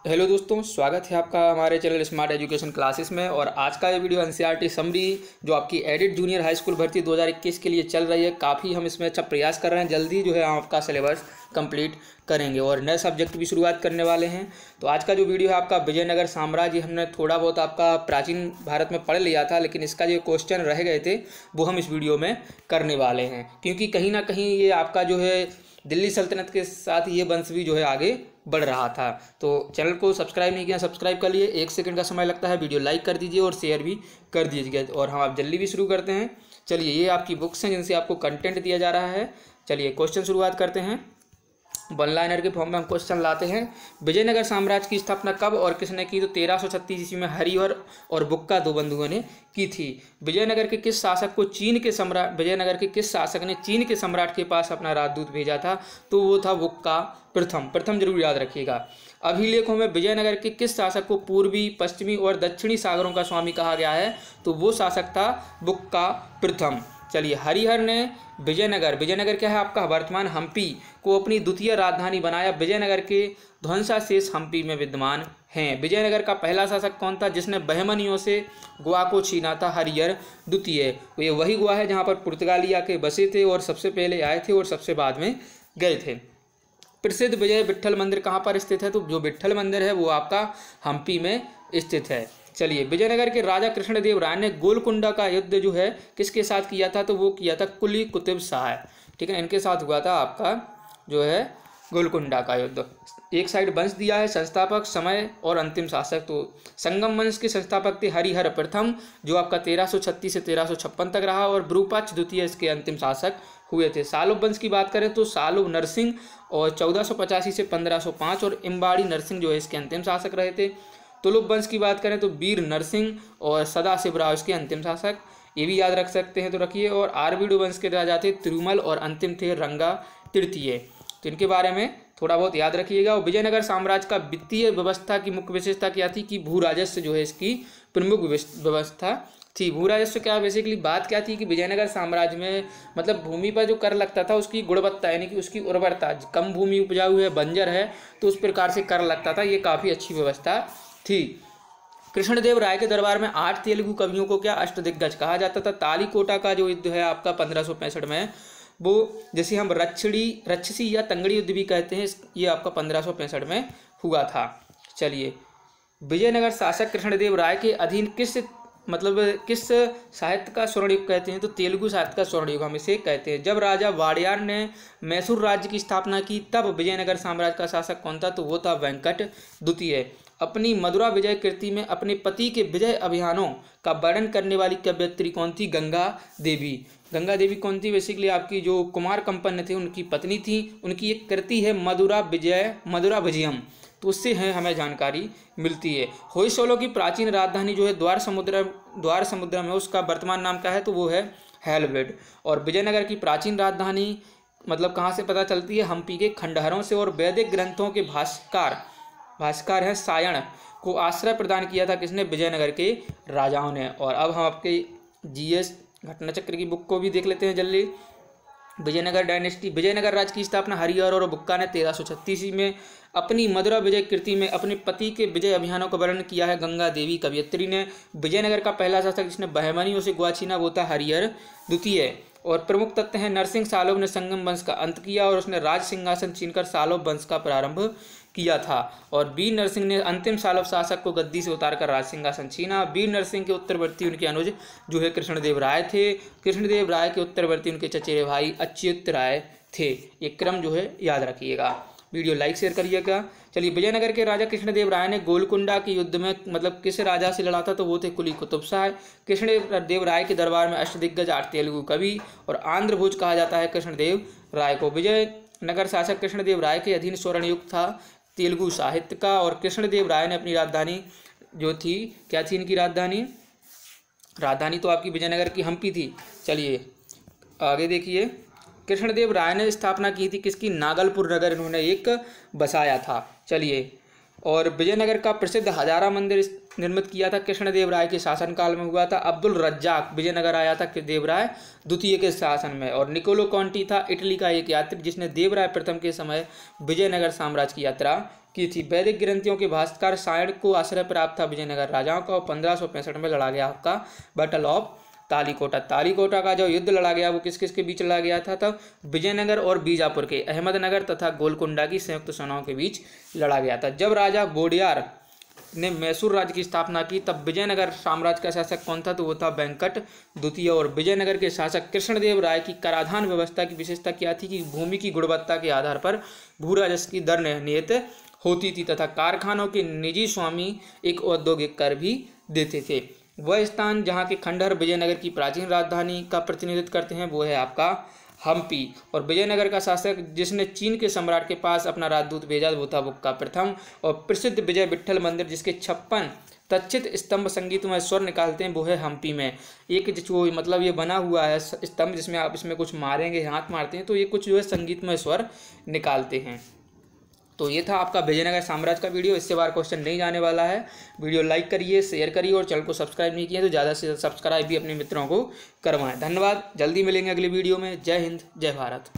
Hello दोस्तों, स्वागत है आपका हमारे चैनल स्मार्ट एजुकेशन क्लासेस में। और आज का ये वीडियो एनसीईआरटी समरी जो आपकी एडिट जूनियर हाई स्कूल भर्ती 2021 के लिए चल रही है, काफ़ी हम इसमें अच्छा प्रयास कर रहे हैं। जल्दी जो है आपका सिलेबस कंप्लीट करेंगे और नए सब्जेक्ट की शुरुआत करने वाले हैं। तो आज का जो वीडियो है आपका विजयनगर साम्राज्य, हमने थोड़ा बहुत आपका प्राचीन भारत में पढ़ लिया था, लेकिन इसका जो क्वेश्चन रह गए थे वो हम इस वीडियो में करने वाले हैं, क्योंकि कहीं ना कहीं ये आपका जो है दिल्ली सल्तनत के साथ ये वंश भी जो है आगे बढ़ रहा था। तो चैनल को सब्सक्राइब नहीं किया, सब्सक्राइब कर लिए। 1 सेकंड का समय लगता है, वीडियो लाइक कर दीजिए और शेयर भी कर दीजिएगा। और हम आप जल्दी भी शुरू करते हैं। चलिए, ये आपकी बुक्स हैं जिनसे आपको कंटेंट दिया जा रहा है। चलिए क्वेश्चन शुरुआत करते हैं। वन लाइनर के फॉर्म में हम क्वेश्चन लाते हैं। विजयनगर साम्राज्य की स्थापना कब और किसने की? तो 1336 ईस्वी में हरिहर और बुक्का दो बंधुओं ने की थी। विजयनगर के किस शासक को विजयनगर के किस शासक ने चीन के सम्राट के पास अपना राजदूत भेजा था? तो वो था बुक्का प्रथम जरूर याद रखिएगा। अभिलेखों में विजयनगर के किस शासक को पूर्वी, पश्चिमी और दक्षिणी सागरों का स्वामी कहा गया है? तो वो शासक था बुक्का प्रथम। चलिए, हरिहर ने विजयनगर क्या है आपका वर्तमान हम्पी को अपनी द्वितीय राजधानी बनाया। विजयनगर के ध्वंसावशेष हम्पी में विद्यमान हैं। विजयनगर का पहला शासक कौन था जिसने बहमनियों से गोवा को छीना था? हरिहर द्वितीय। ये वही गोवा है जहाँ पर पुर्तगाली आके बसे थे और सबसे पहले आए थे और सबसे बाद में गए थे। प्रसिद्ध विजय विट्ठल मंदिर कहाँ पर स्थित है? तो जो विट्ठल मंदिर है वो आपका हम्पी में स्थित है। चलिए, विजयनगर के राजा कृष्णदेव राय ने गोलकुंडा का युद्ध जो है किसके साथ किया था? तो वो किया था कुली कुतुब शाह। ठीक है, इनके साथ हुआ था आपका जो है गोलकुंडा का युद्ध। एक साइड वंश दिया है, संस्थापक, समय और अंतिम शासक। तो संगम वंश के संस्थापक थे हरिहर प्रथम, जो आपका 1336 से 1356 तक रहा, और विरूपाक्ष द्वितीय इसके अंतिम शासक हुए थे। सालुब वंश की बात करें तो सालुब नरसिंह और 1485 से 1505, और इम्बाड़ी नरसिंह जो है इसके अंतिम शासक रहे थे। तुलुप वंश की बात करें तो वीर नरसिंह और सदाशिवराव इसके अंतिम शासक, ये भी याद रख सकते हैं तो रखिए। और आरवीडु वंश के राजा थे तिरुमल और अंतिम थे रंगा तृतीय। तो इनके बारे में थोड़ा बहुत याद रखिएगा। और विजयनगर साम्राज्य का वित्तीय व्यवस्था की मुख्य विशेषता क्या थी? कि भू राजस्व जो है इसकी प्रमुख व्यवस्था थी। भू राजस्व क्या बेसिकली बात क्या थी कि विजयनगर साम्राज्य में मतलब भूमि पर जो कर लगता था उसकी गुणवत्ता यानी कि उसकी उर्वरता, कम भूमि उपजाऊ है, बंजर है, तो उस प्रकार से कर लगता था। ये काफ़ी अच्छी व्यवस्था थी। कृष्णदेव राय के दरबार में 8 तेलुगु कवियों को क्या अष्टदिग्गज कहा जाता था? तालीकोटा का जो युद्ध है आपका 1565 में, वो जिसे हम रक्षसी या तंगड़ी युद्ध भी कहते हैं, ये आपका 1565 में हुआ था। चलिए, विजयनगर शासक कृष्णदेव राय के अधीन किस साहित्य का स्वर्ण युग कहते हैं? तो तेलुगु साहित्य का स्वर्ण युग हम इसे कहते हैं। जब राजा वाडियार ने मैसूर राज्य की स्थापना की तब विजयनगर साम्राज्य का शासक कौन था? तो वो था वेंकट द्वितीय। अपनी मधुरा विजय कृति में अपने पति के विजय अभियानों का वर्णन करने वाली कवयित्री कौन थी? गंगा देवी। गंगा देवी कौन थी? बेसिकली आपकी जो कुमार कंपन थे उनकी पत्नी थी। उनकी एक कृति है मधुरा विजयम, तो उससे है हमें जानकारी मिलती है। होयसोलो की प्राचीन राजधानी जो है द्वार समुद्र में, उसका वर्तमान नाम क्या है? तो वो है हेलवेड। और विजयनगर की प्राचीन राजधानी मतलब कहाँ से पता चलती है? हम्पी के खंडहरों से। और वैदिक ग्रंथों के भास्कर है सायण को आश्रय प्रदान किया था किसने? विजयनगर के राजाओं ने। और अब हम आपके जीएस घटना चक्र की बुक को भी देख लेते हैं जल्दी। विजयनगर डायनेस्टी, विजयनगर राज्य की स्थापना हरिहर और बुक्का ने 1336 में अपनी मधुरा विजय कृति में अपने पति के विजय अभियानों का वर्णन किया है गंगा देवी कवयित्री ने। विजयनगर का पहला शासक जिसने बहमनियों से गोवा छीना वो था हरिहर द्वितीय। और प्रमुख तथ्य हैं नरसिंह सालोब ने संगम वंश का अंत किया और उसने राज सिंहासन छीनकर सालोब वंश का प्रारंभ किया था। और वीर नरसिंह ने अंतिम सालोब शासक को गद्दी से उतारकर राज सिंहासन छीना। वीर नरसिंह के उत्तरवर्ती उनके अनुज जो है कृष्णदेव राय थे। कृष्णदेव राय के उत्तरवर्ती उनके चचेरे भाई अच्युत राय थे। ये क्रम जो है याद रखिएगा। वीडियो लाइक शेयर करिएगा। चलिए, विजयनगर के राजा कृष्णदेव राय ने गोलकुंडा के युद्ध में मतलब किस राजा से लड़ा था? तो वो थे कुली कुतुब शाह। कृष्णदेव राय के दरबार में अष्टदिग्गज 8 तेलुगु कवि और आंध्र भोज कहा जाता है कृष्णदेव राय को। विजयनगर शासक कृष्णदेव राय के अधीन स्वर्ण युग था तेलुगु साहित्य का। और कृष्णदेव राय ने अपनी राजधानी जो थी, क्या थी इनकी राजधानी तो आपकी विजयनगर की हम्पी थी। चलिए आगे देखिए, कृष्णदेव राय ने स्थापना की थी किसकी? नागलपुर नगर इन्होंने एक बसाया था। चलिए, और विजयनगर का प्रसिद्ध हजारा मंदिर निर्मित किया था कृष्णदेव राय के शासनकाल में हुआ था। अब्दुल रज्जाक विजयनगर आया था देवराय द्वितीय के शासन में। और निकोलो कॉन्टी था इटली का एक यात्री जिसने देवराय प्रथम के समय विजयनगर साम्राज्य की यात्रा की थी। वैदिक ग्रंथियों के भास्कर सायण को आश्रय प्राप्त था विजयनगर राजाओं का, और 1565 में लड़ा गया आपका बैटल ऑफ तालीकोटा। तालीकोटा का जो युद्ध लड़ा गया वो किस किस के बीच लड़ा गया था? तब विजयनगर और बीजापुर के, अहमदनगर तथा गोलकुंडा की संयुक्त सेनाओं के बीच लड़ा गया था। जब राजा वोडियार ने मैसूर राज्य की स्थापना की तब विजयनगर साम्राज्य का शासक कौन था? तो वो था वेंकट द्वितीय। और विजयनगर के शासक कृष्णदेव राय की कराधान व्यवस्था की विशेषता क्या थी? कि भूमि की गुणवत्ता के आधार पर भू राजस्व की दर नियत होती थी तथा कारखानों के निजी स्वामी एक औद्योगिक कर भी देते थे। वह स्थान जहाँ के खंडहर विजयनगर की प्राचीन राजधानी का प्रतिनिधित्व करते हैं वो है आपका हम्पी। और विजयनगर का शासक जिसने चीन के सम्राट के पास अपना राजदूत भेजा वो था बुक्का प्रथम। और प्रसिद्ध विजय विट्ठल मंदिर जिसके 56 तक्षित स्तंभ संगीतमय स्वर निकालते हैं वो है हम्पी में। एक जो मतलब ये बना हुआ है स्तंभ जिसमें आप इसमें कुछ मारेंगे, हाथ मारते हैं तो ये कुछ जो है संगीतमय स्वर निकालते हैं। तो ये था आपका विजयनगर साम्राज्य का वीडियो। इससे बार क्वेश्चन नहीं जाने वाला है। वीडियो लाइक करिए, शेयर करिए और चैनल को सब्सक्राइब नहीं किया तो ज़्यादा से ज़्यादा सब्सक्राइब भी अपने मित्रों को करवाएं। धन्यवाद, जल्दी मिलेंगे अगली वीडियो में। जय हिंद, जय भारत।